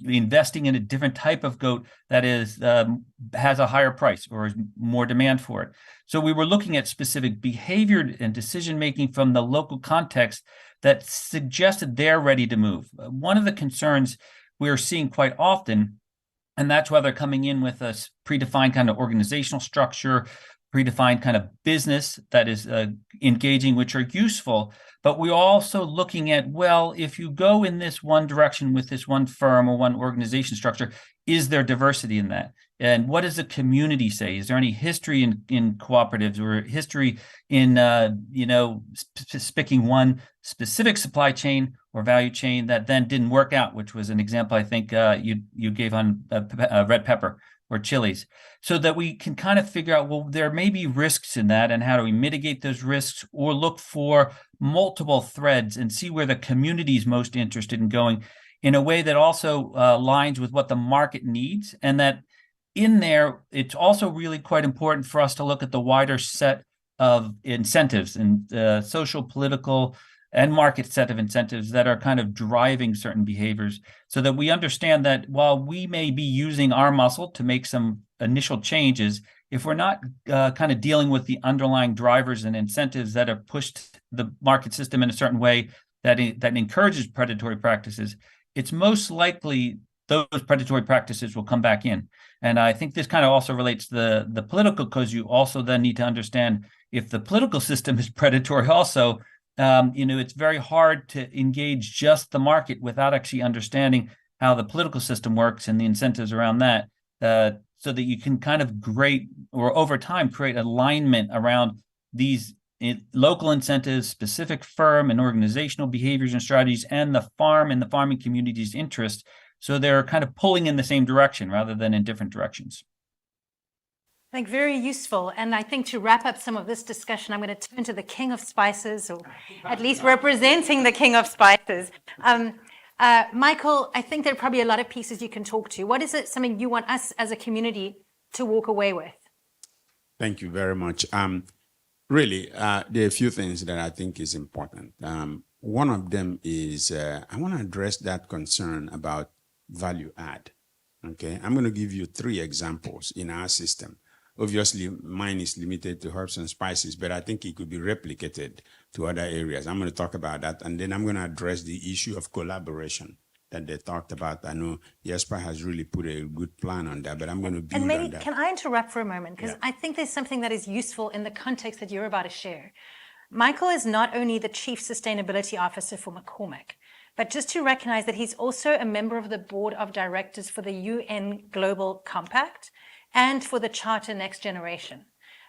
Speaker 4: investing in a different type of goat that has a higher price or is more demand for it. So we were looking at specific behavior and decision-making from the local context that suggested they're ready to move. One of the concerns we're seeing quite often, and that's why they're coming in with a predefined kind of organizational structure, predefined kind of business that is engaging, which are useful. But we're also looking at, well, if you go in this one direction with this one firm or one organization structure, is there diversity in that? And what does the community say? Is there any history in cooperatives or history in, picking one specific supply chain or value chain that then didn't work out, which was an example I think you gave on red pepper or chilies, so that we can kind of figure out, well, there may be risks in that, and how do we mitigate those risks, or look for multiple threads and see where the community is most interested in going in a way that also aligns with what the market needs. And that in there, it's also really quite important for us to look at the wider set of incentives and social, political, and market set of incentives that are kind of driving certain behaviors, so that we understand that while we may be using our muscle to make some initial changes, if we're not kind of dealing with the underlying drivers and incentives that have pushed the market system in a certain way that encourages predatory practices, it's most likely those predatory practices will come back in. And I think this kind of also relates to the political, because you also then need to understand if the political system is predatory also, it's very hard to engage just the market without actually understanding how the political system works and the incentives around that, so that you can kind of over time create alignment around these local incentives, specific firm and organizational behaviors and strategies, and the farm and the farming community's interest. So they're kind of pulling in the same direction rather than in different directions.
Speaker 1: I think very useful. And I think to wrap up some of this discussion, I'm going to turn to the king of spices, or at least representing the king of spices. Michael, I think there are probably a lot of pieces you can talk to. What is it, something you want us as a community to walk away with?
Speaker 5: Thank you very much. Really, there are a few things that I think is important. One of them is I want to address that concern about value add. Okay, I'm going to give you 3 examples in our system. Obviously, mine is limited to herbs and spices, but I think it could be replicated to other areas. I'm going to talk about that, and then I'm going to address the issue of collaboration that they talked about. I know Jesper has really put a good plan on that, but I'm going to build
Speaker 1: on that. And maybe,
Speaker 5: on that.
Speaker 1: can I interrupt for a moment? Because I think there's something that is useful in the context that you're about to share. Michael is not only the Chief Sustainability Officer for McCormick, but just to recognize that he's also a member of the board of directors for the UN Global Compact and for the Charter Next Generation.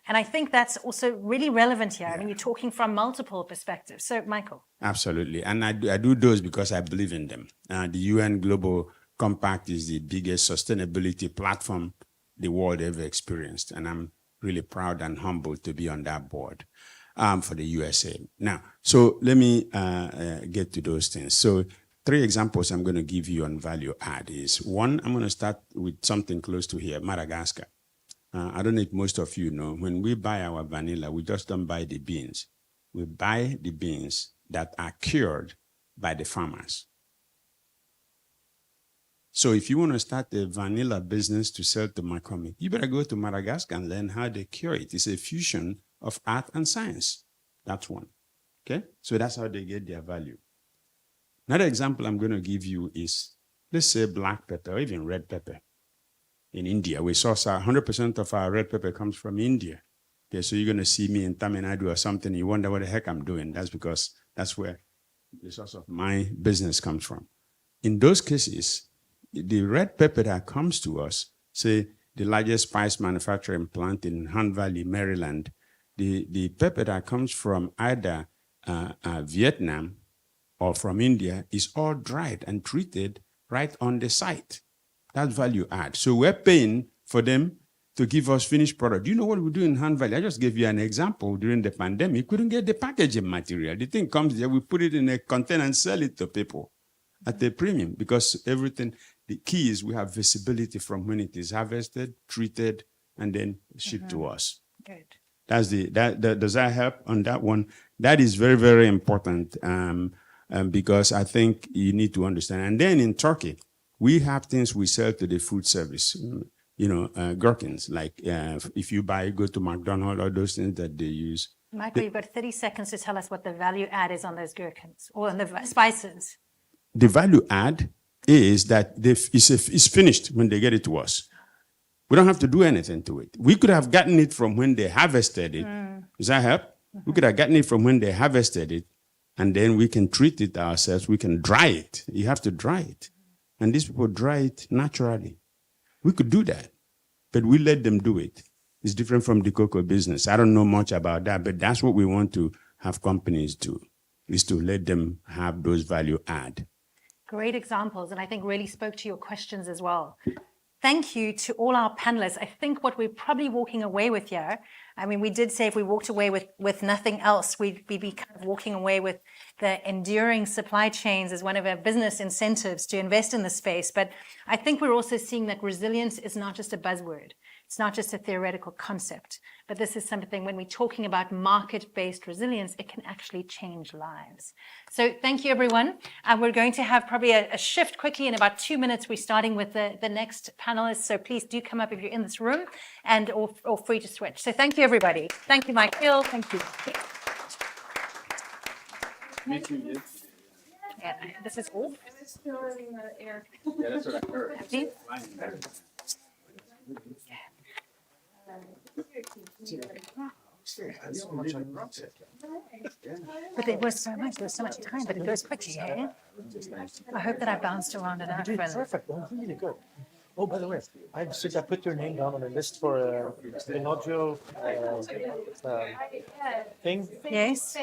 Speaker 1: And I think that's also really relevant here. I mean, you're talking from multiple perspectives. So, Michael.
Speaker 5: Absolutely. And I do those because I believe in them. The UN Global Compact is the biggest sustainability platform the world ever experienced. And I'm really proud and humbled to be on that board for the USA. Now, so let me get to those things. So 3 examples I'm going to give you on value add is, one, I'm going to start with something close to here, Madagascar. I don't know if most of you know, when we buy our vanilla, we just don't buy the beans. We buy the beans that are cured by the farmers. So if you want to start a vanilla business to sell to McCormick, you better go to Madagascar and learn how they cure it. It's a fusion of art and science. That's one. Okay? So that's how they get their value. Another example I'm going to give you is, let's say black pepper or even red pepper. In India, we saw 100% of our red pepper comes from India. Okay, so you're going to see me in Tamil Nadu or something, you wonder what the heck I'm doing. That's because that's where the source of my business comes from. In those cases, the red pepper that comes to us, say the largest spice manufacturing plant in Hunt Valley, Maryland, the pepper that comes from either Vietnam or from India is all dried and treated right on the site. That's value add. So we're paying for them to give us finished product. Do you know what we do in Hunt Valley? I just gave you an example. During the pandemic, we couldn't get the packaging material. The thing comes there, we put it in a container and sell it to people at a premium, because everything, the key is we have visibility from when it is harvested, treated, and then shipped to us.
Speaker 1: Good.
Speaker 5: Does that help on that one? That is very, very important because I think you need to understand. And then in Turkey, we have things we sell to the food service, gherkins. Like if you go to McDonald's, or those things that they use.
Speaker 1: Michael, you've got 30 seconds to tell us what the value add is on those gherkins or on the spices.
Speaker 5: The value add is that it's finished when they get it to us. We don't have to do anything to it. We could have gotten it from when they harvested it. Does that help? We could have gotten it from when they harvested it, and then we can treat it ourselves. We can dry it. You have to dry it. And these people dry it naturally. We could do that, but we let them do it. It's different from the cocoa business. I don't know much about that, but that's what we want to have companies do, is to let them have those value add.
Speaker 1: Great examples, and I think really spoke to your questions as well. thank you to all our panelists. I think what we're probably walking away with here, I mean, we did say if we walked away with nothing else, we'd be kind of walking away with the enduring supply chains as one of our business incentives to invest in the space. But I think we're also seeing that resilience is not just a buzzword. It's not just a theoretical concept, but this is something when we're talking about market-based resilience, it can actually change lives. So thank you, everyone. We're going to have probably a shift quickly in about 2 minutes. We're starting with the next panelists. So please do come up if you're in this room and or free to switch. So thank you, everybody. Thank you, Michael. Thank you. Yeah, this is all.
Speaker 4: Yeah, that's what I heard.
Speaker 1: Happy? But there was so much time, but it goes quickly, hey? I hope that I bounced around enough.
Speaker 2: Perfect. Well, really good. Oh, by the way, I put your name down on a list for the inaugural thing.
Speaker 1: Yes.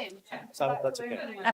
Speaker 2: So that's okay.